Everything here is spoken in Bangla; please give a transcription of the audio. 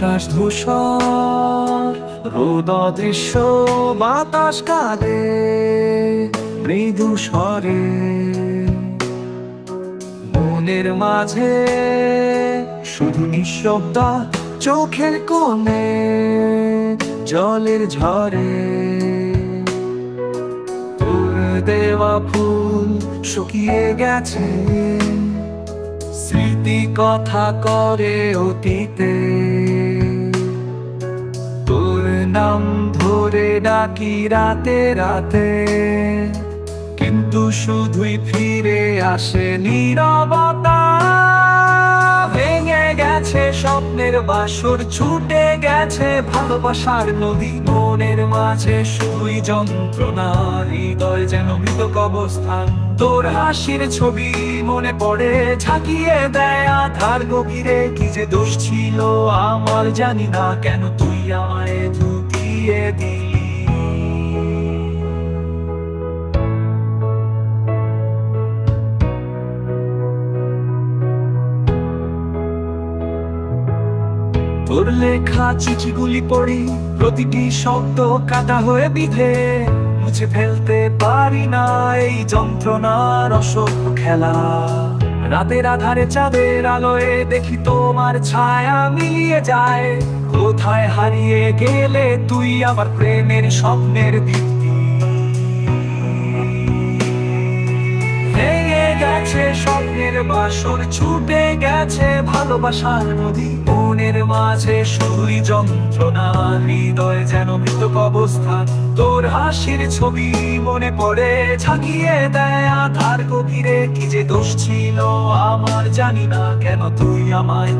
আকাশ ধূসর, রোদ অদৃশ্য, বাতাস কাঁদে মৃদু স্বরে। মনের মাঝে শুধু নিঃশব্দ, চোখের কোণে জলের ঝরে। তোর দেওয়া ফুল শুকিয়ে গেছে, স্মৃতি কথা করে অতীতে। তোর নাম ধরে ডাকি রাতে রাতে, কিন্তু শুধুই ফিরে আসে নীরবতা। ভেঙে গেছে স্বপ্নের বাসর, ছুটে গেছে ভালোবাসার নদী। মনের মাঝে শুধুই যন্ত্রণা, হৃদয় যেন মৃত কবরস্থান। তোর হাসির ছবি মনে পড়ে, ঝাঁকিয়ে দেয় আধার গভীরে। কি যে দোষ ছিল আমার জানি না, কেন তুই আমায় ঢুকিয়ে দিলি। তোর লেখা চিঠিগুলি পড়ি, প্রতিটি শব্দ কাটা হয়ে বিধে। মুছে ফেলতে পারি না এই যন্ত্রণার অসভ্য খেলা। রাতের আধারে চাঁদের আলোয় দেখি তোমার ছায়া মিলিয়ে যায়। কোথায় হারিয়ে গেলে তুই আমার প্রেমের স্বপ্নের দীপ্তি। ভেঙে গেছে স্বপ্নের বাসর, ছুটে গেছে ভালোবাসার নদী। মনের মাঝে শুধুই যন্ত্রণা, হৃদয় যেন মৃত কবরস্থান। তোর হাসির ছবি মনে পড়ে, ঝাঁকিয়ে দেয় আধার গভীরে। কি যে দোষ ছিল আমার জানি না, কেন তুই আমায়